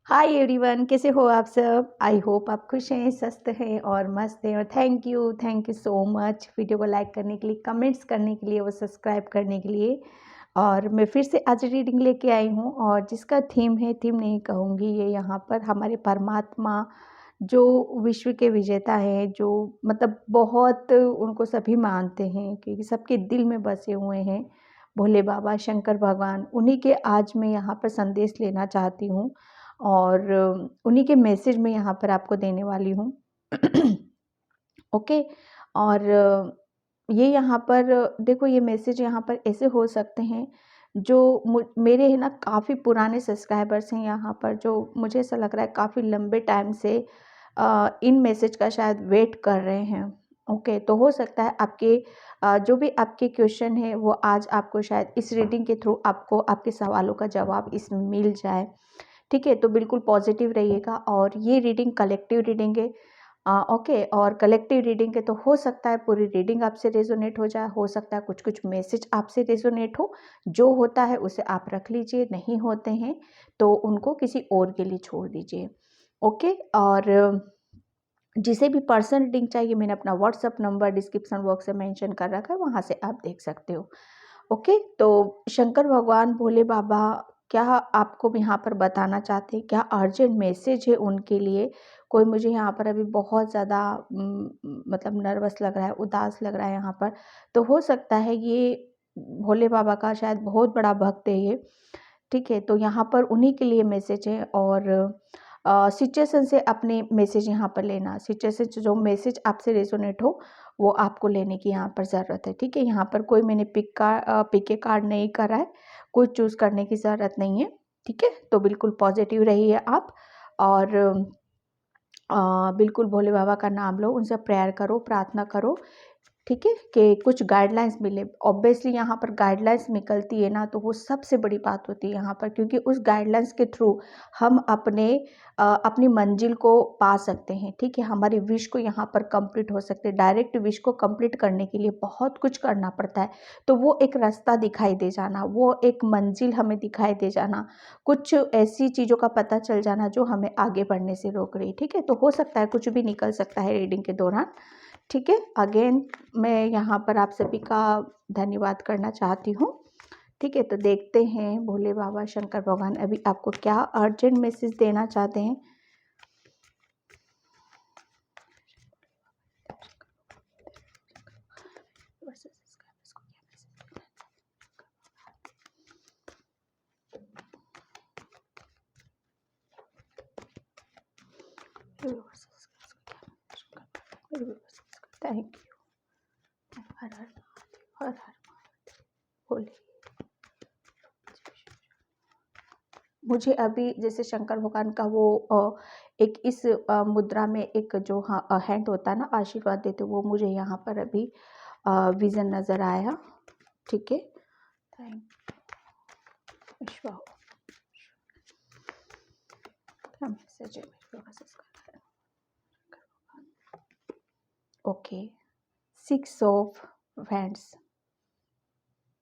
Hi everyone, कैसे हो आप सब। आई होप आप खुश हैं, स्वस्थ हैं और मस्त हैं। और thank you so much video को लाइक करने के लिए, कमेंट्स करने के लिए और सब्सक्राइब करने के लिए। और मैं फिर से आज रीडिंग लेके आई हूँ और जिसका थीम है, थीम नहीं कहूँगी, ये यहाँ पर हमारे परमात्मा जो विश्व के विजेता हैं, जो मतलब बहुत उनको सभी मानते हैं क्योंकि सबके दिल में बसे हुए हैं भोले बाबा शंकर भगवान। उन्हीं के आज मैं यहाँ पर संदेश लेना चाहती हूँ और उन्हीं के मैसेज मैं यहाँ पर आपको देने वाली हूँ। ओके। और ये यहाँ पर देखो, ये मैसेज यहाँ पर ऐसे हो सकते हैं जो मेरे है ना काफ़ी पुराने सब्सक्राइबर्स हैं यहाँ पर, जो मुझे ऐसा लग रहा है काफ़ी लंबे टाइम से इन मैसेज का शायद वेट कर रहे हैं। ओके, तो हो सकता है आपके जो भी आपके क्वेश्चन है वो आज आपको शायद इस रीडिंग के थ्रू आपको आपके सवालों का जवाब इसमें मिल जाए। ठीक है, तो बिल्कुल पॉजिटिव रहिएगा। और ये रीडिंग कलेक्टिव रीडिंग है। ओके, और कलेक्टिव रीडिंग है तो हो सकता है पूरी रीडिंग आपसे रेजोनेट हो जाए, हो सकता है कुछ कुछ मैसेज आपसे रेजोनेट हो। जो होता है उसे आप रख लीजिए, नहीं होते हैं तो उनको किसी और के लिए छोड़ दीजिए। ओके। और जिसे भी पर्सन रीडिंग चाहिए, मैंने अपना व्हाट्सअप नंबर डिस्क्रिप्शन बॉक्स में मेंशन कर रखा है, वहाँ से आप देख सकते हो। ओके, तो शंकर भगवान भोले बाबा क्या आपको यहाँ पर बताना चाहते हैं, क्या अर्जेंट मैसेज है उनके लिए। कोई मुझे यहाँ पर अभी बहुत ज़्यादा मतलब नर्वस लग रहा है, उदास लग रहा है यहाँ पर। तो हो सकता है ये भोले बाबा का शायद बहुत बड़ा भक्त है ये। ठीक है, तो यहाँ पर उन्हीं के लिए मैसेज है। और सिचुएशन से अपने मैसेज यहाँ पर लेना, सिचुएशन से जो मैसेज आपसे रेजोनेट हो वो आपको लेने की यहाँ पर ज़रूरत है। ठीक है, यहाँ पर कोई मैंने पिक ए कार्ड नहीं करा है, कोई चूज़ करने की ज़रूरत नहीं है। ठीक है, तो बिल्कुल पॉजिटिव रहिए आप। और बिल्कुल भोले बाबा का नाम लो, उनसे प्रेयर करो, प्रार्थना करो। ठीक है, कि कुछ गाइडलाइंस मिले। ऑब्वियसली यहाँ पर गाइडलाइंस निकलती है ना, तो वो सबसे बड़ी बात होती है यहाँ पर, क्योंकि उस गाइडलाइंस के थ्रू हम अपनी मंजिल को पा सकते हैं। ठीक है, हमारी विश को यहाँ पर कंप्लीट हो सकते हैं। डायरेक्ट विश को कंप्लीट करने के लिए बहुत कुछ करना पड़ता है। तो वो एक रास्ता दिखाई दे जाना, वो एक मंजिल हमें दिखाई दे जाना, कुछ ऐसी चीज़ों का पता चल जाना जो हमें आगे बढ़ने से रोक रही। ठीक है, तो हो सकता है कुछ भी निकल सकता है रीडिंग के दौरान। ठीक है, अगेन मैं यहाँ पर आप सभी का धन्यवाद करना चाहती हूँ। ठीक है, तो देखते हैं भोले बाबा शंकर भगवान अभी आपको क्या अर्जेंट मैसेज देना चाहते हैं। Thank you. हर हर हर हर भोले। मुझे अभी जैसे शंकर भगवान का वो एक इस मुद्रा में एक जो हैंड होता है ना, आशीर्वाद देते, वो मुझे यहाँ पर अभी विजन नज़र आया। ठीक है, थैंक विश्वा क्या मैसेज है मेरे पास। Okay, 6 of wands.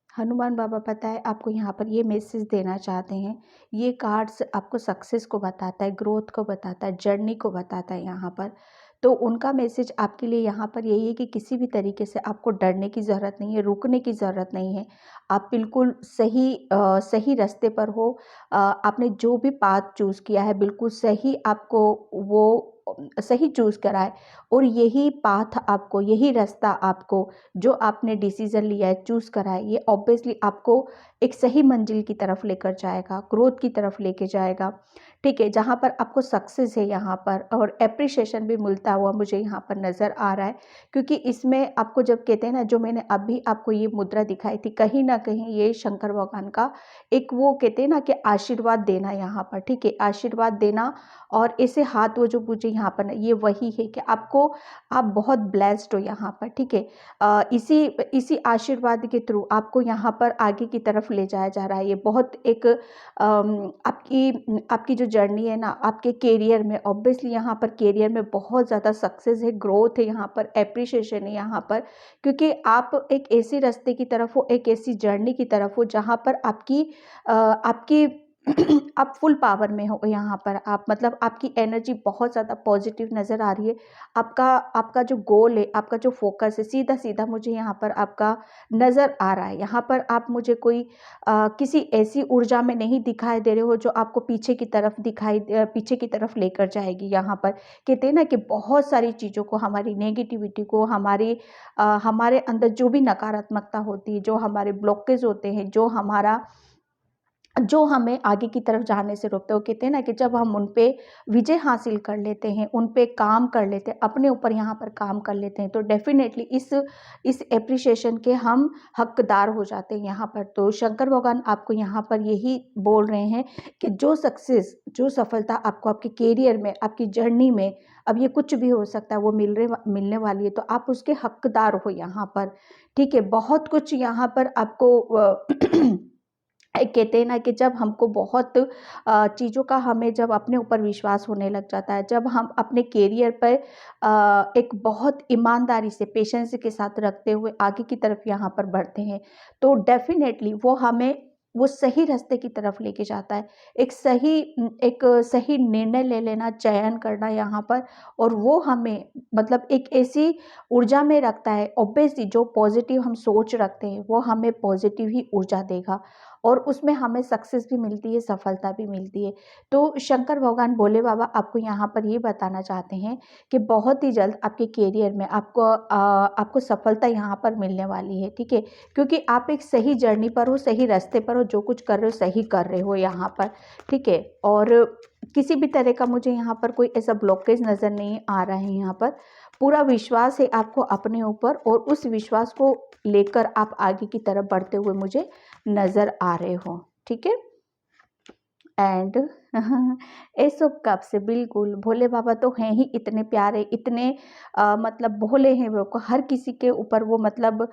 हनुमान बाबा पता है आपको यहाँ पर ये मैसेज देना चाहते हैं। ये कार्ड्स आपको सक्सेस को बताता है, ग्रोथ को बताता है, जर्नी को बताता है यहाँ पर। तो उनका मैसेज आपके लिए यहाँ पर यही है कि किसी भी तरीके से आपको डरने की ज़रूरत नहीं है, रुकने की ज़रूरत नहीं है। आप बिल्कुल सही रास्ते पर हो। आपने जो भी पाथ चूज़ किया है बिल्कुल सही, आपको वो सही चूज़ करा है। और यही पाथ आपको, यही रास्ता आपको, जो आपने डिसीज़न लिया है, चूज़ करा है, ये ऑब्वियसली आपको एक सही मंजिल की तरफ लेकर जाएगा, ग्रोथ की तरफ लेके जाएगा। ठीक है, जहाँ पर आपको सक्सेस है यहाँ पर और एप्रिशिएशन भी मिलता हुआ मुझे यहाँ पर नज़र आ रहा है। क्योंकि इसमें आपको जब कहते हैं ना, जो मैंने अभी आपको ये मुद्रा दिखाई थी, कहीं ना कहीं ये शंकर भगवान का एक वो कहते हैं ना कि आशीर्वाद देना यहाँ पर। ठीक है, आशीर्वाद देना। और ऐसे हाथ वो जो मुझे यहाँ पर ये वही है कि आप बहुत ब्लेस्ड हो यहाँ पर। ठीक है, इसी इसी आशीर्वाद के थ्रू आपको यहाँ पर आगे की तरफ ले जाया जा रहा है। ये बहुत एक आपकी आपकी जो जर्नी है ना, आपके करियर में, ऑब्वियसली यहाँ पर करियर में बहुत ज़्यादा सक्सेस है, ग्रोथ है यहाँ पर, एप्रिशिएशन है यहाँ पर। क्योंकि आप एक ऐसे रास्ते की तरफ हो, एक ऐसी जर्नी की तरफ हो जहाँ पर आपकी आप फुल पावर में हो यहाँ पर, आप मतलब आपकी एनर्जी बहुत ज़्यादा पॉजिटिव नज़र आ रही है। आपका आपका जो गोल है, आपका जो फोकस है, सीधा-सीधा मुझे यहाँ पर आपका नज़र आ रहा है। यहाँ पर आप मुझे कोई किसी ऐसी ऊर्जा में नहीं दिखाई दे रहे हो जो आपको पीछे की तरफ लेकर जाएगी। यहाँ पर कहते हैं ना कि बहुत सारी चीज़ों को, हमारी नेगेटिविटी को, हमारे अंदर जो भी नकारात्मकता होती है, जो हमारे ब्लॉकेज होते हैं, जो हमें आगे की तरफ जाने से रोकते हैं, वो कहते हैं ना कि जब हम उन पे विजय हासिल कर लेते हैं, उन पे काम कर लेते हैं, अपने ऊपर यहाँ पर काम कर लेते हैं, तो डेफ़िनेटली इस एप्रिसिएशन के हम हकदार हो जाते हैं यहाँ पर। तो शंकर भगवान आपको यहाँ पर यही बोल रहे हैं कि जो सक्सेस, जो सफलता आपको आपके करियर में, आपकी जर्नी में, अब ये कुछ भी हो सकता है, वो मिलने वाली है, तो आप उसके हकदार हो यहाँ पर, ठीक है? बहुत कुछ यहाँ पर आपको कहते हैं ना कि जब हमको बहुत चीज़ों का, हमें जब अपने ऊपर विश्वास होने लग जाता है, जब हम अपने करियर पर एक बहुत ईमानदारी से, पेशेंस के साथ रखते हुए आगे की तरफ यहाँ पर बढ़ते हैं, तो डेफ़िनेटली वो सही रास्ते की तरफ लेके जाता है। एक सही निर्णय ले लेना, चयन करना यहाँ पर, और वो हमें मतलब एक ऐसी ऊर्जा में रखता है। ऑब्वियसली जो पॉज़िटिव हम सोच रखते हैं, वो हमें पॉज़िटिव ही ऊर्जा देगा, और उसमें हमें सक्सेस भी मिलती है, सफलता भी मिलती है। तो शंकर भगवान, भोले बाबा आपको यहाँ पर ये बताना चाहते हैं कि बहुत ही जल्द आपके करियर में आपको सफलता यहाँ पर मिलने वाली है, ठीक है? क्योंकि आप एक सही जर्नी पर हो, सही रास्ते पर हो, जो कुछ कर रहे हो सही कर रहे हो यहाँ पर, ठीक है? और किसी भी तरह का मुझे यहाँ पर कोई ऐसा ब्लॉकेज नज़र नहीं आ रहा है यहाँ पर। पूरा विश्वास है आपको अपने ऊपर, और उस विश्वास को लेकर आप आगे की तरफ बढ़ते हुए मुझे नज़र आ रहे हो, ठीक है? एंड एस ऑफ कप से बिल्कुल, भोले बाबा तो हैं ही इतने प्यारे, इतने मतलब भोले हैं वो, को हर किसी के ऊपर वो मतलब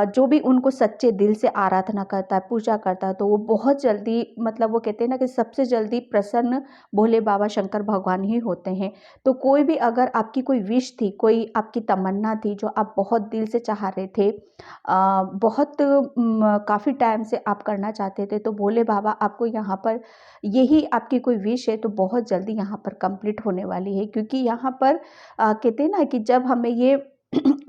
जो भी उनको सच्चे दिल से आराधना करता है, पूजा करता है, तो वो बहुत जल्दी, मतलब वो कहते हैं ना कि सबसे जल्दी प्रसन्न भोले बाबा शंकर भगवान ही होते हैं। तो कोई भी, अगर आपकी कोई विश थी, कोई आपकी तमन्ना थी जो आप बहुत दिल से चाह रहे थे, बहुत काफ़ी टाइम से आप करना चाहते थे, तो भोले बाबा आपको यहाँ पर, यही आपकी कोई विश है तो बहुत जल्दी यहाँ पर कंप्लीट होने वाली है। क्योंकि यहाँ पर कहते हैं ना कि जब हमें ये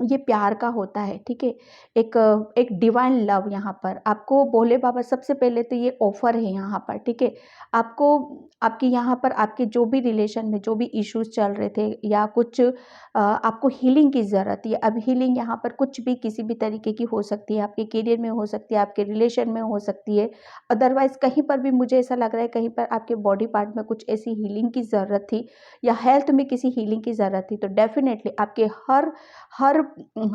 ये प्यार का होता है, ठीक है? एक डिवाइन लव यहाँ पर आपको भोले बाबा, सबसे पहले तो ये ऑफर है यहाँ पर, ठीक है? आपको, आपकी यहाँ पर, आपके जो भी रिलेशन में जो भी इश्यूज चल रहे थे, या कुछ आपको हीलिंग की ज़रूरत है। अब हीलिंग यहाँ पर कुछ भी, किसी भी तरीके की हो सकती है, आपके करियर में हो सकती है, आपके रिलेशन में हो सकती है, अदरवाइज़ कहीं पर भी मुझे ऐसा लग रहा है, कहीं पर आपके बॉडी पार्ट में कुछ ऐसी हीलिंग की ज़रूरत थी, या हेल्थ में किसी हीलिंग की ज़रूरत थी, तो डेफ़िनेटली आपके हर हर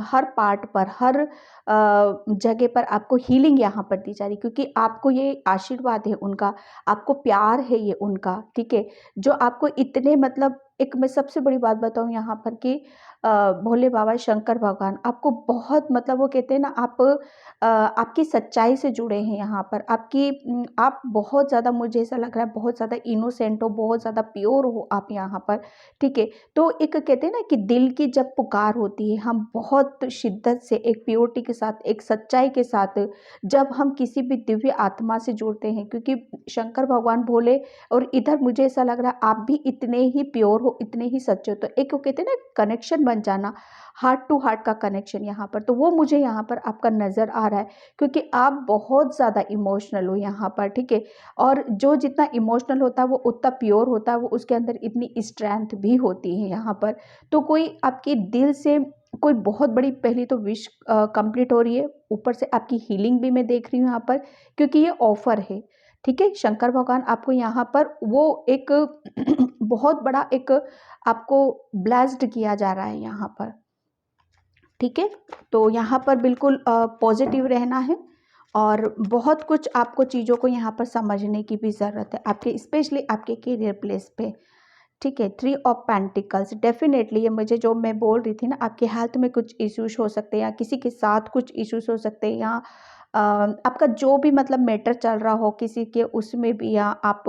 हर पार्ट पर, हर जगह पर आपको हीलिंग यहाँ पर दी जा रही है, क्योंकि आपको ये आशीर्वाद है उनका, आपको प्यार है ये उनका, ठीक है? जो आपको इतने, मतलब एक मैं सबसे बड़ी बात बताऊँ यहाँ पर कि भोले बाबा शंकर भगवान आपको बहुत, मतलब वो कहते हैं ना, आपकी सच्चाई से जुड़े हैं यहाँ पर, आप बहुत ज़्यादा, मुझे ऐसा लग रहा है बहुत ज़्यादा इनोसेंट हो, बहुत ज़्यादा प्योर हो आप यहाँ पर, ठीक है? तो एक कहते हैं ना कि दिल की जब पुकार होती है, हम बहुत शिद्दत से, एक प्योरिटी के साथ, एक सच्चाई के साथ, जब हम किसी भी दिव्य आत्मा से जुड़ते हैं, क्योंकि शंकर भगवान भोले, और इधर मुझे ऐसा लग रहा है आप भी इतने ही प्योर हो, इतने ही सच्चे हो, तो एक वो कहते हैं ना कनेक्शन बन जाना, हार्ट टू हार्ट का कनेक्शन यहाँ पर, तो वो मुझे यहाँ पर आपका नज़र आ रहा है, क्योंकि आप बहुत ज़्यादा इमोशनल हो यहाँ पर, ठीक है? और जो जितना इमोशनल होता है वो उतना प्योर होता है, वो उसके अंदर इतनी स्ट्रेंथ भी होती है यहाँ पर। तो कोई आपके दिल से कोई बहुत बड़ी, पहली तो विश कंप्लीट हो रही है, ऊपर से आपकी हीलिंग भी मैं देख रही हूँ यहाँ पर, क्योंकि ये ऑफर है, ठीक है? शंकर भगवान आपको यहाँ पर वो एक बहुत बड़ा एक आपको ब्लेस्ड किया जा रहा है यहाँ पर, ठीक है? तो यहाँ पर बिल्कुल पॉजिटिव रहना है, और बहुत कुछ आपको चीज़ों को यहाँ पर समझने की भी ज़रूरत है, आपके स्पेशली आपके करियर प्लेस पे, ठीक है? 3 ऑफ पेंटिकल्स, डेफिनेटली ये मुझे, जो मैं बोल रही थी ना, आपके हेल्थ में कुछ इश्यूज हो सकते हैं, या किसी के साथ कुछ इश्यूज हो सकते हैं, या आपका जो भी मतलब मैटर चल रहा हो किसी के उसमें भी, या आप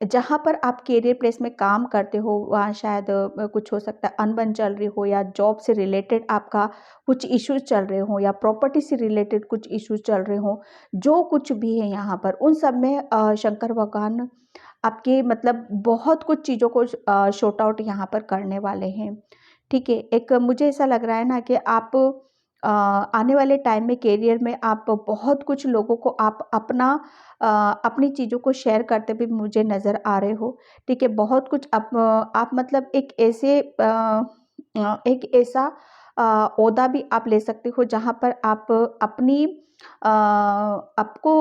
जहाँ पर आप करियर प्लेस में काम करते हो वहाँ शायद कुछ हो सकता है अनबन चल रही हो, या जॉब से रिलेटेड आपका कुछ इश्यूज चल रहे हो, या प्रॉपर्टी से रिलेटेड कुछ इश्यूज चल रहे हो, जो कुछ भी है यहाँ पर उन सब में शंकर भगवान आपके मतलब बहुत कुछ चीज़ों को शॉर्ट आउट यहाँ पर करने वाले हैं। ठीक है, एक मुझे ऐसा लग रहा है ना कि आप आने वाले टाइम में करियर में आप बहुत कुछ लोगों को आप अपनी चीज़ों को शेयर करते भी मुझे नज़र आ रहे हो। ठीक है, बहुत कुछ आप मतलब एक ऐसा ओहदा भी आप ले सकते हो जहाँ पर आप अपनी आपको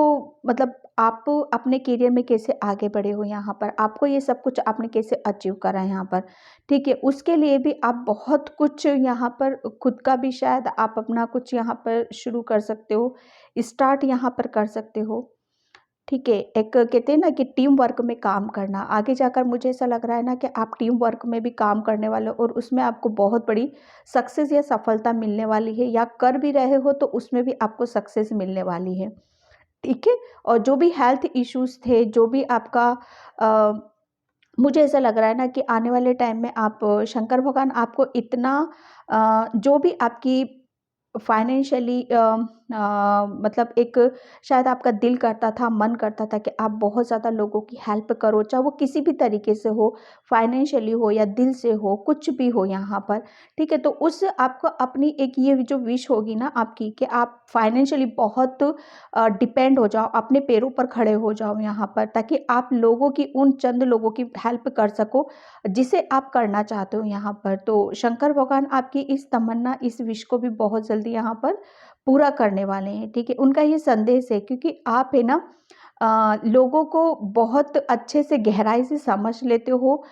मतलब आप अपने करियर में कैसे आगे बढ़े हो, यहाँ पर आपको ये सब कुछ आपने कैसे अचीव करा है यहाँ पर। ठीक है, उसके लिए भी आप बहुत कुछ यहाँ पर खुद का भी शायद आप अपना कुछ यहाँ पर शुरू कर सकते हो, स्टार्ट यहाँ पर कर सकते हो। ठीक है, एक कहते हैं ना कि टीम वर्क में काम करना, आगे जाकर मुझे ऐसा लग रहा है ना कि आप टीम वर्क में भी काम करने वाले हो और उसमें आपको बहुत बड़ी सक्सेस या सफलता मिलने वाली है, या कर भी रहे हो तो उसमें भी आपको सक्सेस मिलने वाली है। ठीक है, और जो भी हेल्थ इश्यूज़ थे, जो भी आपका अ, मुझे ऐसा लग रहा है ना कि आने वाले टाइम में आप शंकर भगवान आपको इतना जो भी आपकी फाइनेंशियली मतलब एक शायद आपका दिल करता था, मन करता था कि आप बहुत ज़्यादा लोगों की हेल्प करो, चाहे वो किसी भी तरीके से हो, फाइनेंशियली हो या दिल से हो, कुछ भी हो यहाँ पर। ठीक है, तो उस आपको अपनी एक ये जो विश होगी ना आपकी कि आप फाइनेंशियली बहुत डिपेंड हो जाओ, अपने पैरों पर खड़े हो जाओ यहाँ पर, ताकि आप लोगों की उन चंद लोगों की हेल्प कर सको जिसे आप करना चाहते हो यहाँ पर। तो शंकर भगवान आपकी इस तमन्ना, इस विश को भी बहुत जल्दी यहाँ पर पूरा करने वाले हैं। ठीक है, उनका ये संदेश है क्योंकि आप है ना लोगों को बहुत अच्छे से गहराई से समझ लेते हो।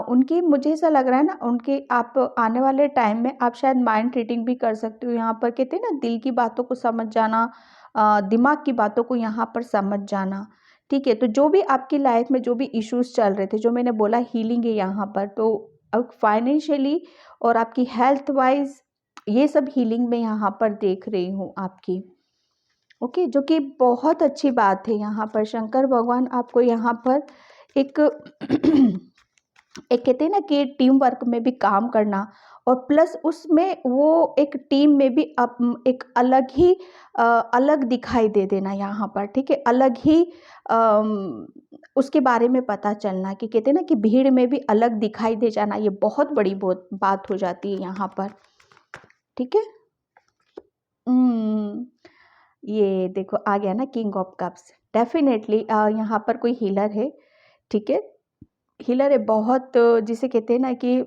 उनकी मुझे ऐसा लग रहा है ना, उनके आप आने वाले टाइम में आप शायद माइंड रीडिंग भी कर सकते हो यहाँ पर, कहते हैं ना दिल की बातों को समझ जाना, दिमाग की बातों को यहाँ पर समझ जाना। ठीक है, तो जो भी आपकी लाइफ में जो भी इश्यूज चल रहे थे, जो मैंने बोला हीलिंग है यहाँ पर, तो अब फाइनेंशियली और आपकी हेल्थ वाइज ये सब हीलिंग में यहाँ पर देख रही हूँ आपकी। ओके, जो कि बहुत अच्छी बात है। यहाँ पर शंकर भगवान आपको यहाँ पर एक एक कहते हैं ना कि टीम वर्क में भी काम करना, और प्लस उसमें वो एक टीम में भी एक अलग ही अलग दिखाई दे देना यहाँ पर। ठीक है, अलग ही उसके बारे में पता चलना, कि कहते हैं ना कि भीड़ में भी अलग दिखाई दे जाना, ये बहुत बड़ी बात हो जाती है यहाँ पर। ठीक है, हम्म, ये देखो आ गया ना किंग ऑफ कप्स। डेफिनेटली यहाँ पर कोई हीलर है। ठीक है, हीलर है बहुत, जिसे कहते हैं ना कि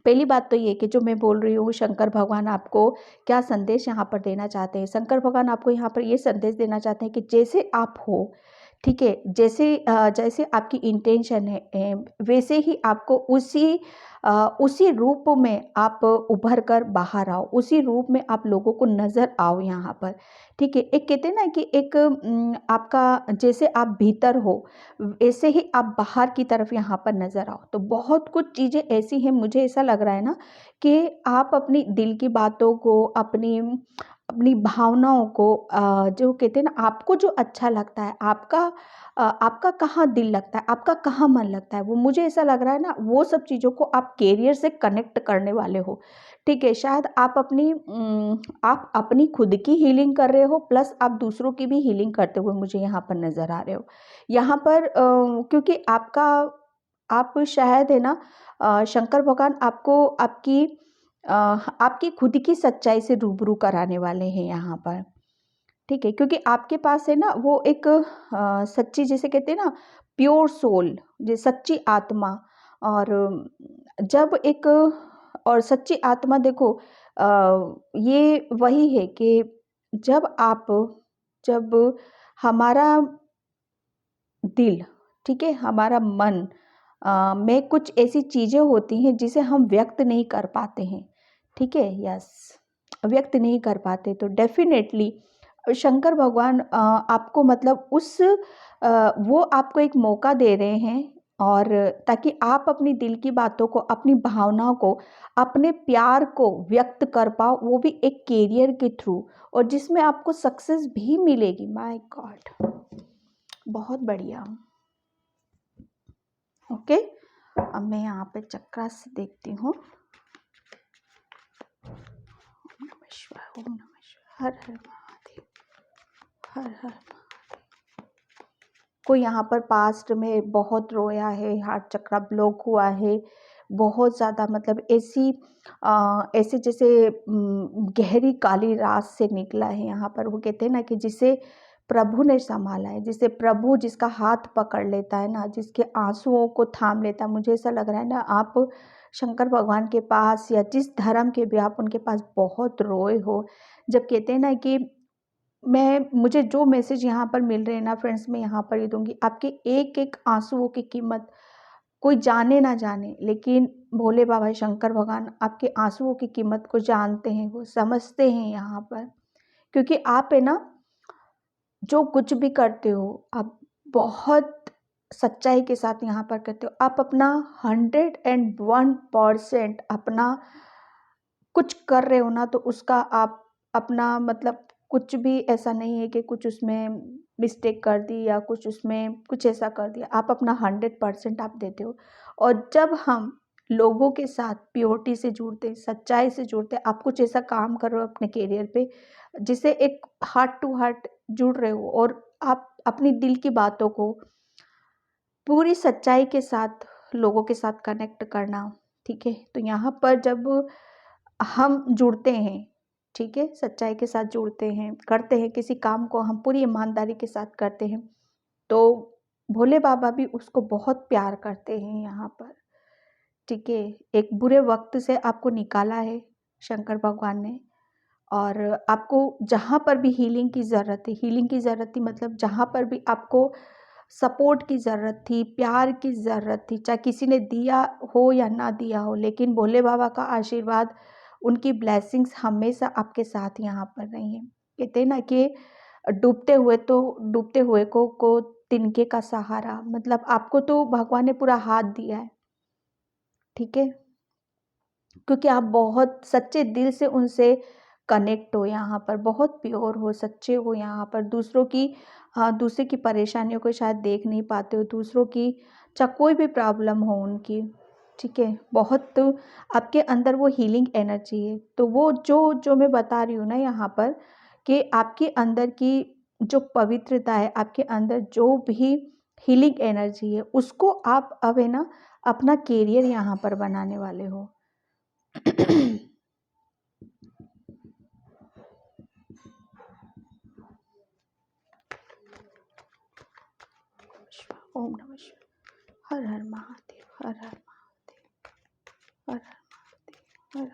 पहली बात तो ये कि जो मैं बोल रही हूँ, शंकर भगवान आपको क्या संदेश यहाँ पर देना चाहते हैं। शंकर भगवान आपको यहाँ पर ये संदेश देना चाहते हैं कि जैसे आप हो, ठीक है, जैसे आपकी इंटेंशन है वैसे ही आपको उसी रूप में आप उभर कर बाहर आओ, उसी रूप में आप लोगों को नज़र आओ यहाँ पर। ठीक है, एक कहते हैं ना कि एक आपका जैसे आप भीतर हो ऐसे ही आप बाहर की तरफ यहाँ पर नज़र आओ। तो बहुत कुछ चीज़ें ऐसी हैं, मुझे ऐसा लग रहा है ना कि आप अपनी दिल की बातों को, अपनी अपनी भावनाओं को जो कहते हैं ना, आपको जो अच्छा लगता है, आपका कहाँ दिल लगता है, आपका कहाँ मन लगता है, वो मुझे ऐसा लग रहा है ना, वो सब चीज़ों को आप कैरियर से कनेक्ट करने वाले हो। ठीक है, शायद आप अपनी खुद की हीलिंग कर रहे हो, प्लस आप दूसरों की भी हीलिंग करते हुए मुझे यहाँ पर नज़र आ रहे हो। यहाँ पर क्योंकि आप शायद है ना शंकर भगवान आपको आपकी खुद की सच्चाई से रूबरू कराने वाले हैं यहाँ पर। ठीक है, क्योंकि आपके पास है ना वो एक सच्ची, जिसे कहते हैं ना प्योर सोल, जो सच्ची आत्मा, और जब एक और सच्ची आत्मा देखो ये वही है कि जब हमारा दिल, ठीक है, हमारा मन में कुछ ऐसी चीज़ें होती हैं जिसे हम व्यक्त नहीं कर पाते हैं। ठीक है, यस, व्यक्त नहीं कर पाते, तो डेफिनेटली शंकर भगवान आपको मतलब वो आपको एक मौका दे रहे हैं और ताकि आप अपनी दिल की बातों को, अपनी भावनाओं को, अपने प्यार को व्यक्त कर पाओ, वो भी एक करियर के थ्रू, और जिसमें आपको सक्सेस भी मिलेगी। माय गॉड, बहुत बढ़िया। ओके, अब मैं यहाँ पे चक्रा से देखती हूँ। ओम नमः शिवाय, ओम नमः शिवाय, हर हर महादेव, हर हर महादेव। कोई यहाँ पर पास्ट में बहुत रोया है, हार्ट चक्रा ब्लॉक हुआ है बहुत ज़्यादा, मतलब ऐसे जैसे गहरी काली रात से निकला है यहाँ पर। वो कहते हैं ना कि जिसे प्रभु ने संभाला है, जिसे प्रभु जिसका हाथ पकड़ लेता है ना, जिसके आंसुओं को थाम लेता है। मुझे ऐसा लग रहा है ना, आप शंकर भगवान के पास या जिस धर्म के भी आप उनके पास बहुत रोए हो। जब कहते हैं ना कि मुझे जो मैसेज यहाँ पर मिल रहे हैं ना फ्रेंड्स, मैं यहाँ पर ही दूंगी। आपके एक एक आंसुओं की कीमत कोई जाने ना जाने, लेकिन भोले बाबा शंकर भगवान आपके आंसुओं की कीमत को जानते हैं, वो समझते हैं यहाँ पर। क्योंकि आप है ना, जो कुछ भी करते हो आप बहुत सच्चाई के साथ यहाँ पर करते हो। आप अपना 101% अपना कुछ कर रहे हो ना, तो उसका आप अपना मतलब कुछ भी ऐसा नहीं है कि कुछ उसमें मिस्टेक कर दी या कुछ उसमें कुछ ऐसा कर दिया। आप अपना 100% आप देते हो। और जब हम लोगों के साथ प्योरिटी से जुड़ते, सच्चाई से जुड़ते, आप कुछ ऐसा काम कर रहे हो अपने करियर पे जिसे एक हार्ट टू हार्ट जुड़ रहे हो, और आप अपनी दिल की बातों को पूरी सच्चाई के साथ लोगों के साथ कनेक्ट करना, ठीक है। तो यहाँ पर जब हम जुड़ते हैं, ठीक है, सच्चाई के साथ जुड़ते हैं, करते हैं किसी काम को हम पूरी ईमानदारी के साथ करते हैं, तो भोले बाबा भी उसको बहुत प्यार करते हैं यहाँ पर, ठीक है। एक बुरे वक्त से आपको निकाला है शंकर भगवान ने, और आपको जहाँ पर भी हीलिंग की ज़रूरत है, हीलिंग की ज़रूरत थी, मतलब जहाँ पर भी आपको सपोर्ट की ज़रूरत थी, प्यार की ज़रूरत थी, चाहे किसी ने दिया हो या ना दिया हो, लेकिन भोले बाबा का आशीर्वाद, उनकी ब्लेसिंग्स हमेशा आपके साथ यहाँ पर रही हैं। कहते हैं ना कि डूबते हुए को तिनके का सहारा, मतलब आपको तो भगवान ने पूरा हाथ दिया है, ठीक है, क्योंकि आप बहुत सच्चे दिल से उनसे कनेक्ट हो, यहाँ पर बहुत प्योर हो, सच्चे हो यहाँ पर। दूसरे की परेशानियों को शायद देख नहीं पाते हो, दूसरों की चाहे कोई भी प्रॉब्लम हो उनकी, ठीक है, बहुत तो आपके अंदर वो हीलिंग एनर्जी है। तो वो जो मैं बता रही हूँ ना यहाँ पर, कि आपके अंदर की जो पवित्रता है, आपके अंदर जो भी हीलिंग एनर्जी है, उसको आप अब है ना अपना कैरियर यहाँ पर बनाने वाले हो। ओम नमः शिवाय, हर हर महादेव, हर हर महादेव, हर हर महादेव, हर हर।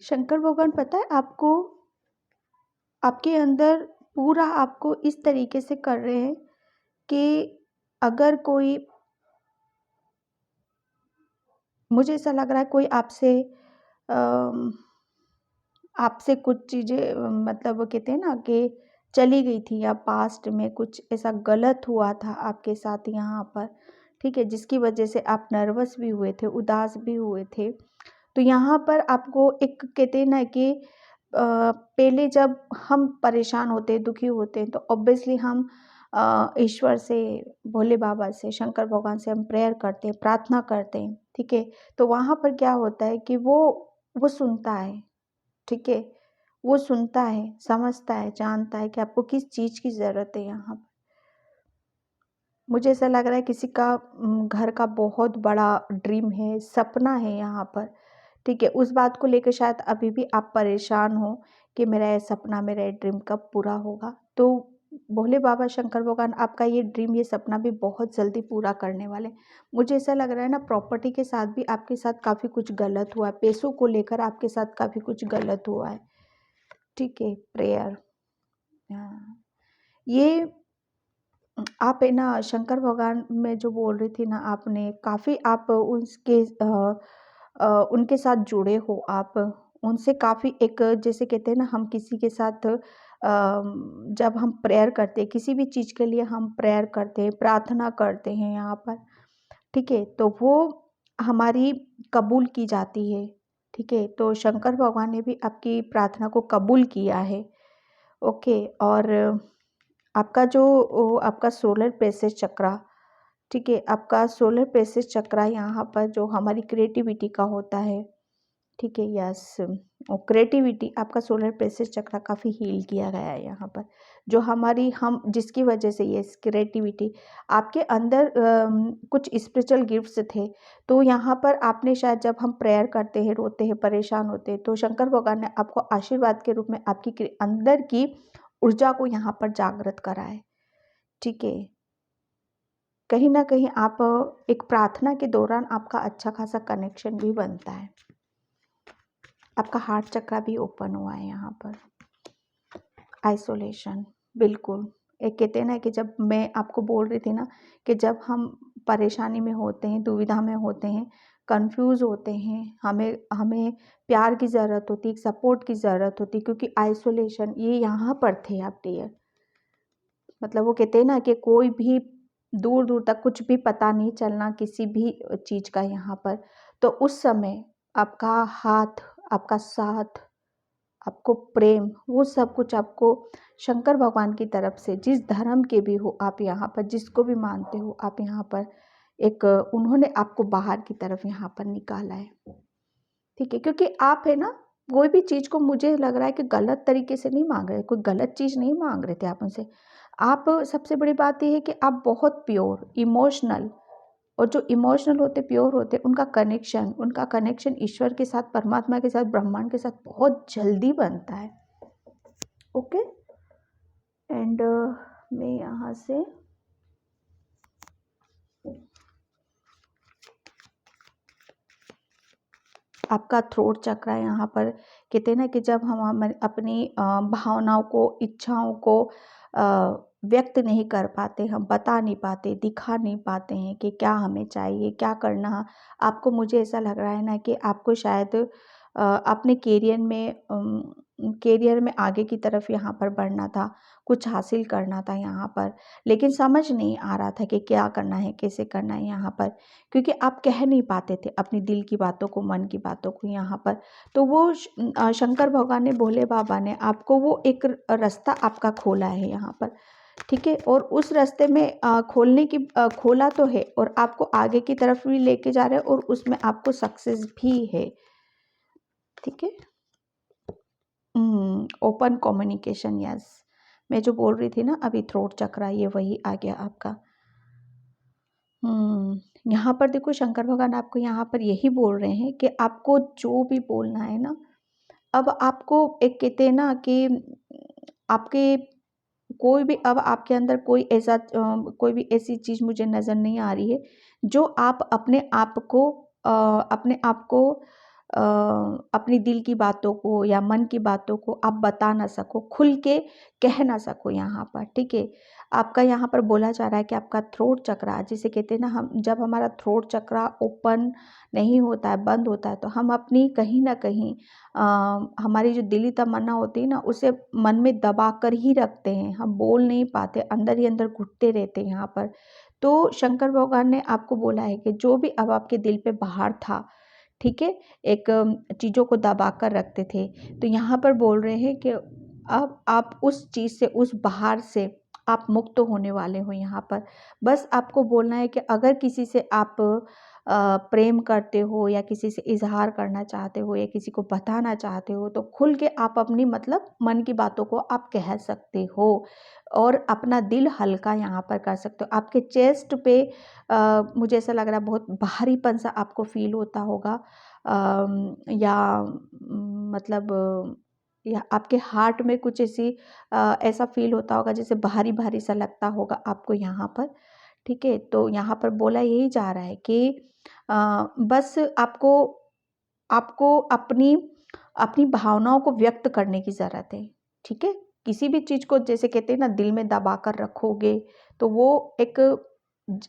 शंकर भगवान पता है आपको, आपके अंदर पूरा आपको इस तरीके से कर रहे हैं कि अगर कोई, मुझे ऐसा लग रहा है कोई आपसे कुछ चीज़ें मतलब वो कहते हैं ना कि चली गई थी, या पास्ट में कुछ ऐसा गलत हुआ था आपके साथ यहाँ पर, ठीक है, जिसकी वजह से आप नर्वस भी हुए थे, उदास भी हुए थे। तो यहाँ पर आपको एक कहते हैं ना कि पहले जब हम परेशान होते हैं, दुखी होते हैं, तो ऑब्वियसली हम ईश्वर से, भोले बाबा से, शंकर भगवान से हम प्रेयर करते हैं, प्रार्थना करते हैं, ठीक है। तो वहाँ पर क्या होता है कि वो सुनता है, ठीक है, वो सुनता है, समझता है, जानता है कि आपको किस चीज़ की ज़रूरत है यहाँ पर। मुझे ऐसा लग रहा है किसी का घर का बहुत बड़ा ड्रीम है, सपना है यहाँ पर, ठीक है। उस बात को लेकर शायद अभी भी आप परेशान हो कि मेरा ये सपना, मेरा ये ड्रीम कब पूरा होगा। तो भोले बाबा शंकर भगवान आपका ये ड्रीम, ये सपना भी बहुत जल्दी पूरा करने वाले। मुझे ऐसा लग रहा है ना, प्रॉपर्टी के साथ भी आपके साथ काफ़ी कुछ गलत हुआ है, पैसों को लेकर आपके साथ काफ़ी कुछ गलत हुआ है, ठीक है। प्रेयर, हाँ, ये आप है ना शंकर भगवान में जो बोल रही थी ना आपने, काफ़ी आप उनके साथ जुड़े हो आप, उनसे काफ़ी एक जैसे कहते हैं ना हम किसी के साथ जब हम प्रेयर करते हैं, किसी भी चीज़ के लिए हम प्रेयर करते हैं, प्रार्थना करते हैं यहाँ पर, ठीक है? तो वो हमारी कबूल की जाती है, ठीक है? तो शंकर भगवान ने भी आपकी प्रार्थना को कबूल किया है, ओके। और आपका जो आपका सोलर प्लेक्सस चक्रा, ठीक है? आपका सोलर प्लेक्सस चक्रा यहाँ पर जो हमारी क्रिएटिविटी का होता है, ठीक है? यस, और क्रिएटिविटी आपका सोलर प्लेक्सस चक्रा काफ़ी हील किया गया है यहाँ पर। जो हमारी हम जिसकी वजह से ये क्रिएटिविटी आपके अंदर कुछ स्पिरिचुअल गिफ्ट्स थे, तो यहाँ पर आपने शायद जब हम प्रेयर करते हैं, रोते हैं, परेशान होते हैं, तो शंकर भगवान ने आपको आशीर्वाद के रूप में आपकी अंदर की ऊर्जा को यहाँ पर जागृत करा है, ठीक है? कहीं न कहीं आप एक प्रार्थना के दौरान आपका अच्छा खासा कनेक्शन भी बनता है। आपका हार्ट चक्रा भी ओपन हुआ है यहाँ पर। आइसोलेशन, बिल्कुल। एक कहते हैं ना कि जब मैं आपको बोल रही थी ना कि जब हम परेशानी में होते हैं, दुविधा में होते हैं, कन्फ्यूज़ होते हैं, हमें हमें प्यार की ज़रूरत होती है, सपोर्ट की ज़रूरत होती है, क्योंकि आइसोलेशन ये यहाँ पर थे आप डियर। मतलब वो कहते हैं ना कि कोई भी दूर-दूर तक कुछ भी पता नहीं चलना किसी भी चीज़ का यहाँ पर। तो उस समय आपका हाथ, आपका साथ, आपको प्रेम, वो सब कुछ आपको शंकर भगवान की तरफ से, जिस धर्म के भी हो आप यहाँ पर, जिसको भी मानते हो आप यहाँ पर, एक उन्होंने आपको बाहर की तरफ यहाँ पर निकाला है, ठीक है? क्योंकि आप है ना कोई भी चीज़ को मुझे लग रहा है कि गलत तरीके से नहीं माँग रहे, कोई गलत चीज़ नहीं माँग रहे थे आप उनसे। आप सबसे बड़ी बात ये है कि आप बहुत प्योर, इमोशनल, और जो इमोशनल होते, प्योर होते, उनका कनेक्शन ईश्वर के साथ, परमात्मा के साथ, ब्रह्मांड के साथ बहुत जल्दी बनता है, ओके। एंड मैं यहाँ से आपका थ्रोट चक्रा यहाँ पर कहते हैं ना कि जब हम अपनी भावनाओं को, इच्छाओं को व्यक्त नहीं कर पाते, हम बता नहीं पाते, दिखा नहीं पाते हैं कि क्या हमें चाहिए, क्या करना आपको, मुझे ऐसा लग रहा है ना कि आपको शायद अपने करियर में आगे की तरफ यहाँ पर बढ़ना था, कुछ हासिल करना था यहाँ पर, लेकिन समझ नहीं आ रहा था कि क्या करना है, कैसे करना है यहाँ पर, क्योंकि आप कह नहीं पाते थे अपनी दिल की बातों को, मन की बातों को यहाँ पर। तो वो शंकर भगवान ने, भोले बाबा ने आपको वो एक रास्ता आपका खोला है यहाँ पर, ठीक है? और उस रास्ते में खोला तो है, और आपको आगे की तरफ भी लेके जा रहे हैं, और उसमें आपको सक्सेस भी है, ठीक है? Open communication, yes. मैं जो बोल रही थी ना अभी, थ्रोट चक्रा, ये वही आ गया आपका। यहाँ पर देखो शंकर भगवान आपको यहाँ पर यही बोल रहे हैं कि आपको जो भी बोलना है ना, अब आपको एक कहते हैं ना कि आपके कोई भी, अब आपके अंदर कोई भी ऐसी चीज़ मुझे नज़र नहीं आ रही है जो आप अपने आप को अपनी दिल की बातों को या मन की बातों को आप बता ना सको, खुल के कह ना सको यहाँ पर, ठीक है? आपका यहाँ पर बोला जा रहा है कि आपका थ्रोट चक्रा, जिसे कहते हैं ना हम, जब हमारा थ्रोट चक्रा ओपन नहीं होता है, बंद होता है, तो हम अपनी कहीं न कहीं हमारी जो दिली तमन्ना होती है ना, उसे मन में दबा कर ही रखते हैं, हम बोल नहीं पाते, अंदर ही अंदर घुटते रहते हैं यहाँ पर। तो शंकर भगवान ने आपको बोला है कि जो भी अब आपके दिल पे बाहर था, ठीक है? एक चीज़ों को दबा कर रखते थे, तो यहाँ पर बोल रहे हैं कि अब आप उस चीज़ से, उस बाहर से आप मुक्त होने वाले हो यहाँ पर। बस आपको बोलना है कि अगर किसी से आप प्रेम करते हो, या किसी से इज़हार करना चाहते हो, या किसी को बताना चाहते हो, तो खुल के आप अपनी, मतलब मन की बातों को आप कह सकते हो, और अपना दिल हल्का यहाँ पर कर सकते हो। आपके चेस्ट पे मुझे ऐसा लग रहा है बहुत भारीपन सा आपको फ़ील होता होगा, या मतलब या आपके हार्ट में कुछ ऐसा फ़ील होता होगा जैसे भारी-भारी सा लगता होगा आपको यहाँ पर, ठीक है? तो यहाँ पर बोला यही जा रहा है कि बस आपको आपको अपनी अपनी भावनाओं को व्यक्त करने की ज़रूरत है, ठीक है? किसी भी चीज़ को जैसे कहते हैं ना दिल में दबा कर रखोगे तो वो एक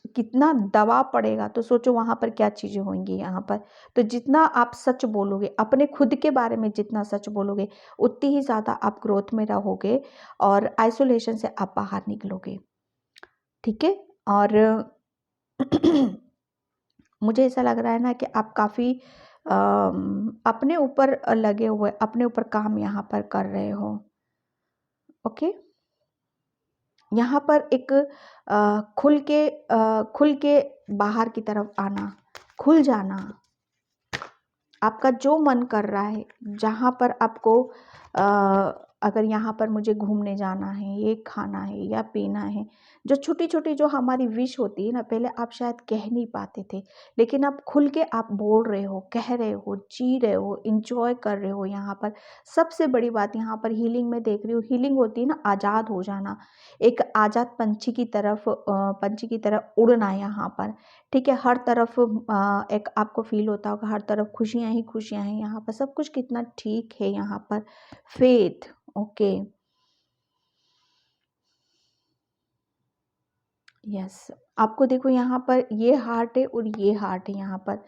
कितना दबाव पड़ेगा, तो सोचो वहाँ पर क्या चीज़ें होंगी यहाँ पर। तो जितना आप सच बोलोगे, अपने खुद के बारे में जितना सच बोलोगे, उतनी ही ज़्यादा आप ग्रोथ में रहोगे और आइसोलेशन से आप बाहर निकलोगे। ठीक है। और मुझे ऐसा लग रहा है ना कि आप काफ़ी अपने ऊपर लगे हुए, अपने ऊपर काम यहाँ पर कर रहे हो। ओके। यहाँ पर एक खुल के बाहर की तरफ आना, खुल जाना, आपका जो मन कर रहा है, जहाँ पर आपको अगर यहाँ पर मुझे घूमने जाना है, ये खाना है या पीना है, जो छोटी-छोटी जो हमारी विश होती है ना, पहले आप शायद कह नहीं पाते थे, लेकिन अब खुल के आप बोल रहे हो, कह रहे हो, जी रहे हो, एन्जॉय कर रहे हो यहाँ पर। सबसे बड़ी बात यहाँ पर हीलिंग में देख रही हूँ, हीलिंग होती है ना आज़ाद हो जाना, एक आज़ाद पंछी की तरह उड़ना यहाँ पर। ठीक है, हर तरफ एक आपको फ़ील होता होगा, हर तरफ खुशियाँ ही खुशियाँ हैं यहाँ पर, सब कुछ कितना ठीक है यहाँ पर। Faith, okay, yes. आपको देखो यहाँ पर ये हार्ट है और ये हार्ट है यहाँ पर।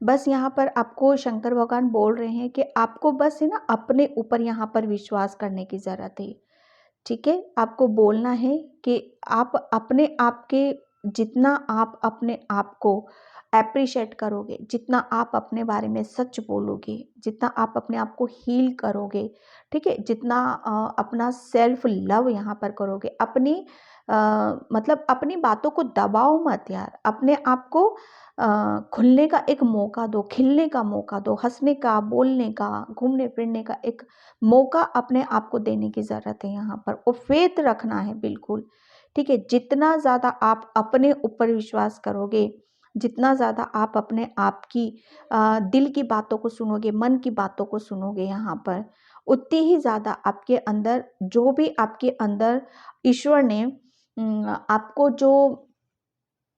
बस यहाँ पर आपको शंकर भगवान बोल रहे हैं कि आपको बस है ना अपने ऊपर यहाँ पर विश्वास करने की ज़रूरत है। ठीक है, आपको बोलना है कि आप अपने आप के, जितना आप अपने आप को एप्रिशिएट करोगे, जितना आप अपने बारे में सच बोलोगे, जितना आप अपने आप को हील करोगे, ठीक है, जितना अपना सेल्फ लव यहाँ पर करोगे, अपनी मतलब अपनी बातों को दबाओ मत यार, अपने आप को खुलने का एक मौका दो, खिलने का मौका दो, हंसने का, बोलने का, घूमने फिरने का एक मौका अपने आप को देने की ज़रूरत है यहाँ पर, और फेथ रखना है बिल्कुल। ठीक है, जितना ज़्यादा आप अपने ऊपर विश्वास करोगे, जितना ज़्यादा आप अपने आप की दिल की बातों को सुनोगे, मन की बातों को सुनोगे यहाँ पर, उतनी ही ज़्यादा आपके अंदर जो भी आपके अंदर ईश्वर ने आपको जो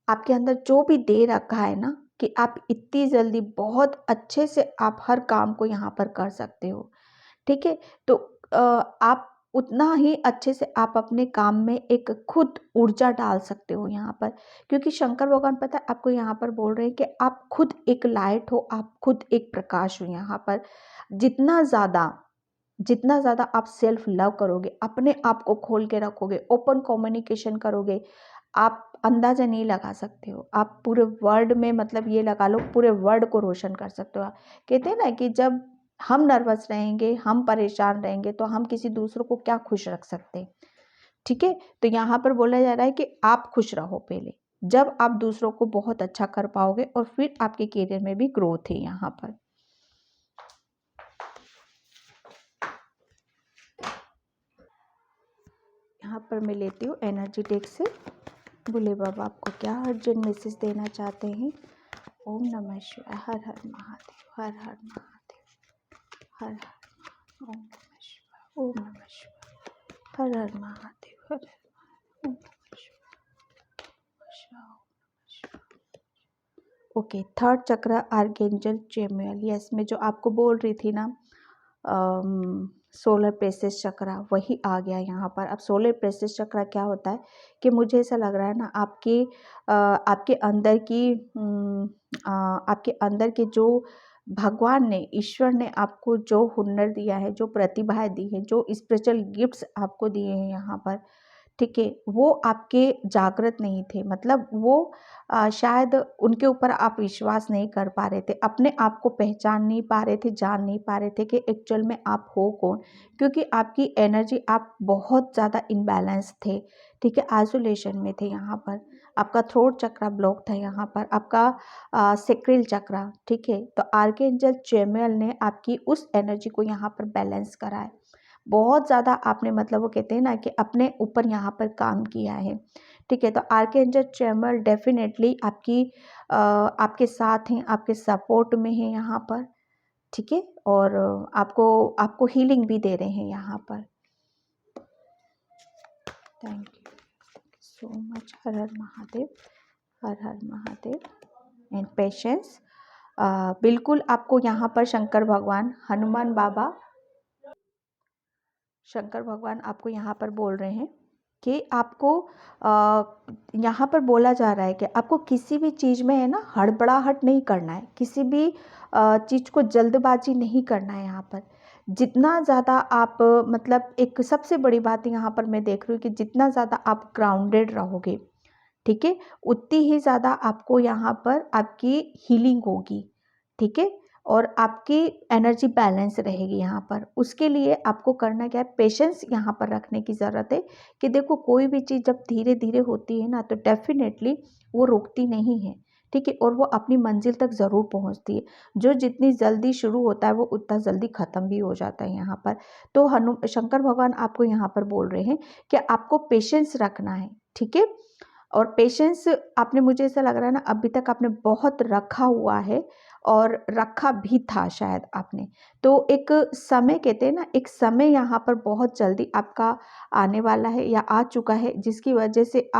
आपके अंदर जो भी दे रखा है ना, कि आप इतनी जल्दी बहुत अच्छे से आप हर काम को यहाँ पर कर सकते हो। ठीक है, तो आप उतना ही अच्छे से आप अपने काम में एक खुद ऊर्जा डाल सकते हो यहाँ पर, क्योंकि शंकर भगवान पता है आपको यहाँ पर बोल रहे हैं कि आप खुद एक लाइट हो, आप खुद एक प्रकाश हो यहाँ पर। जितना ज़्यादा जितना ज़्यादा आप सेल्फ लव करोगे, अपने आप को खोल के रखोगे, ओपन कम्युनिकेशन करोगे, आप अंदाज़ा नहीं लगा सकते हो, आप पूरे वर्ल्ड में, मतलब ये लगा लो पूरे वर्ल्ड को रोशन कर सकते हो। कहते हैं ना कि जब हम नर्वस रहेंगे, हम परेशान रहेंगे, तो हम किसी दूसरों को क्या खुश रख सकते हैं। ठीक है, तो यहाँ पर बोला जा रहा है कि आप खुश रहो पहले, जब आप दूसरों को बहुत अच्छा कर पाओगे और फिर आपके करियर में भी ग्रोथ है यहाँ पर। यहाँ पर मैं लेती हूँ एनर्जी डेक से, भोले बाबा आपको क्या अर्जेंट मैसेज देना चाहते हैं। ओम नमः शिवाय, हर हर महादेव, हर हर महादेव, हर हर, ओम नमः शिवाय, ओम नमः शिवाय, हर हर महादेव, हर हर, ओम नमः शिवाय। ओके, थर्ड चक्र आर्कएंजल चेमुएल, यस, मैं जो आपको बोल रही थी ना सोलर प्लेक्सस चक्र, वही आ गया यहाँ पर। अब सोलर प्लेक्सस चक्र क्या होता है कि मुझे ऐसा लग रहा है ना आपके अंदर की आपके अंदर के जो भगवान ने, ईश्वर ने आपको जो हुनर दिया है, जो प्रतिभाएं दी है, जो स्पिरिचुअल गिफ्ट्स आपको दिए हैं यहाँ पर, ठीक है, वो आपके जागृत नहीं थे, मतलब वो शायद उनके ऊपर आप विश्वास नहीं कर पा रहे थे, अपने आप को पहचान नहीं पा रहे थे, जान नहीं पा रहे थे कि एक्चुअल में आप हो कौन, क्योंकि आपकी एनर्जी, आप बहुत ज़्यादा इनबैलेंस थे। ठीक है, आइसोलेशन में थे यहाँ पर, आपका थ्रोट चक्र ब्लॉक था यहाँ पर, आपका सेक्रेल चक्र। ठीक है, तो आर्कएंजल चेमुएल ने आपकी उस एनर्जी को यहाँ पर बैलेंस करा है। बहुत ज़्यादा आपने, मतलब वो कहते हैं ना कि अपने ऊपर यहाँ पर काम किया है। ठीक है, तो आर्कएंजल चेमुएल डेफिनेटली आपके साथ हैं, आपके सपोर्ट में हैं यहाँ पर। ठीक है, और आपको आपको हीलिंग भी दे रहे हैं यहाँ पर। Thank you so much. Her her Mahadev, her her Mahadev. And patience, बिल्कुल आपको यहाँ पर शंकर भगवान, हनुमान बाबा, शंकर भगवान आपको यहाँ पर बोल रहे हैं कि आपको यहाँ पर बोला जा रहा है कि आपको किसी भी चीज़ में है ना हड़बड़ाहट नहीं करना है, किसी भी चीज़ को जल्दबाजी नहीं करना है। यहाँ पर जितना ज़्यादा आप मतलब एक सबसे बड़ी बात यहाँ पर मैं देख रही हूँ कि जितना ज़्यादा आप ग्राउंडेड रहोगे, ठीक है, उतनी ही ज़्यादा आपको यहाँ पर आपकी हीलिंग होगी, ठीक है, और आपकी एनर्जी बैलेंस रहेगी यहाँ पर। उसके लिए आपको करना क्या है, पेशेंस यहाँ पर रखने की ज़रूरत है कि देखो कोई भी चीज़ जब धीरे धीरे होती है ना तो डेफिनेटली वो रुकती नहीं है, ठीक है, और वो अपनी मंजिल तक ज़रूर पहुँचती है। जो जितनी जल्दी शुरू होता है वो उतना जल्दी ख़त्म भी हो जाता है यहाँ पर। तो शंकर भगवान आपको यहाँ पर बोल रहे हैं कि आपको पेशेंस रखना है, ठीक है, और पेशेंस आपने, मुझे ऐसा लग रहा है ना अभी तक आपने बहुत रखा हुआ है और रखा भी था शायद आपने। तो एक समय कहते हैं ना, एक समय यहाँ पर बहुत जल्दी आपका आने वाला है या आ चुका है, जिसकी वजह से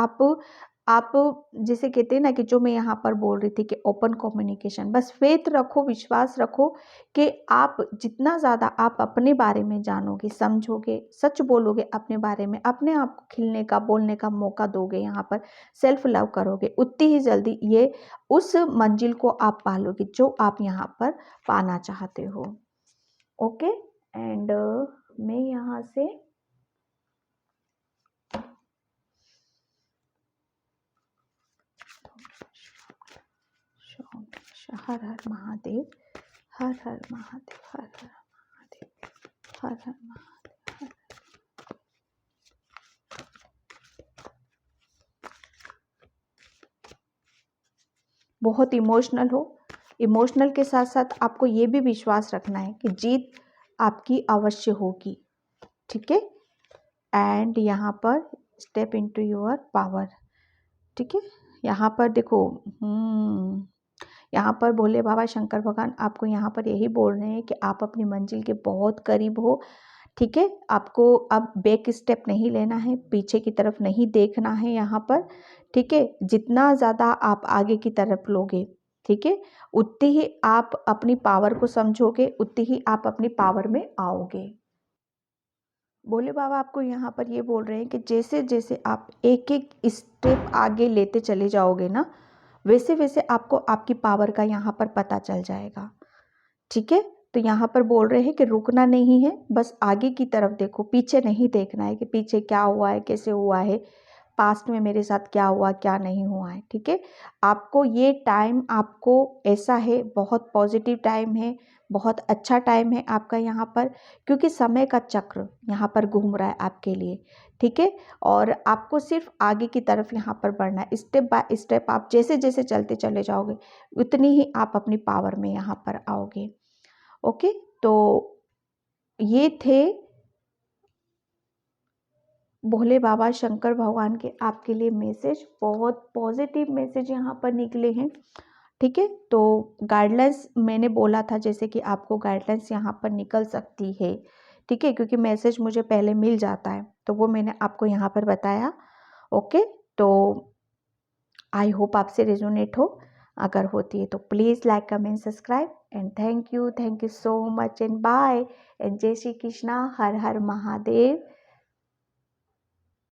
आप जिसे कहते हैं ना कि जो मैं यहाँ पर बोल रही थी कि ओपन कम्युनिकेशन, बस फेथ रखो, विश्वास रखो कि आप जितना ज़्यादा आप अपने बारे में जानोगे, समझोगे, सच बोलोगे अपने बारे में, अपने आप को खिलने का, बोलने का मौका दोगे, यहाँ पर सेल्फ लव करोगे, उतनी ही जल्दी ये उस मंजिल को आप पालोगे जो आप यहाँ पर पाना चाहते हो। ओके, एंड मैं यहाँ से हर हर महादेव, हर हर महादेव, हर हर महादेव, हर हर महादेव, बहुत इमोशनल हो। इमोशनल के साथ साथ आपको ये भी विश्वास रखना है कि जीत आपकी अवश्य होगी, ठीक है, एंड यहाँ पर स्टेप इनटू योर पावर, ठीक है। यहाँ पर देखो यहाँ पर भोले बाबा शंकर भगवान आपको यहाँ पर यही बोल रहे हैं कि आप अपनी मंजिल के बहुत करीब हो, ठीक है। आपको अब बैक स्टेप नहीं लेना है, पीछे की तरफ नहीं देखना है यहाँ पर, ठीक है। जितना ज़्यादा आप आगे की तरफ लोगे, ठीक है, उतनी ही आप अपनी पावर को समझोगे, उतनी ही आप अपनी पावर में आओगे। भोले बाबा आपको यहाँ पर ये बोल रहे हैं कि जैसे जैसे आप एक एक स्टेप आगे लेते चले जाओगे ना, वैसे वैसे आपको आपकी पावर का यहाँ पर पता चल जाएगा, ठीक है। तो यहाँ पर बोल रहे हैं कि रुकना नहीं है, बस आगे की तरफ देखो, पीछे नहीं देखना है कि पीछे क्या हुआ है, कैसे हुआ है, पास्ट में मेरे साथ क्या हुआ, क्या नहीं हुआ है, ठीक है। आपको ये टाइम आपको ऐसा है, बहुत पॉजिटिव टाइम है, बहुत अच्छा टाइम है आपका यहाँ पर, क्योंकि समय का चक्र यहाँ पर घूम रहा है आपके लिए, ठीक है। और आपको सिर्फ आगे की तरफ यहाँ पर बढ़ना है, स्टेप बाय स्टेप आप जैसे जैसे चलते चले जाओगे उतनी ही आप अपनी पावर में यहाँ पर आओगे। ओके, तो ये थे भोले बाबा शंकर भगवान के आपके लिए मैसेज, बहुत पॉजिटिव मैसेज यहाँ पर निकले हैं, ठीक है। तो गाइडलाइंस मैंने बोला था जैसे कि आपको गाइडलाइंस यहाँ पर निकल सकती है, ठीक है, क्योंकि मैसेज मुझे पहले मिल जाता है तो वो मैंने आपको यहाँ पर बताया। ओके, तो आई होप आपसे रेजोनेट हो, अगर होती है तो please like comment subscribe and thank you so much and bye and जय श्री कृष्णा, हर हर महादेव।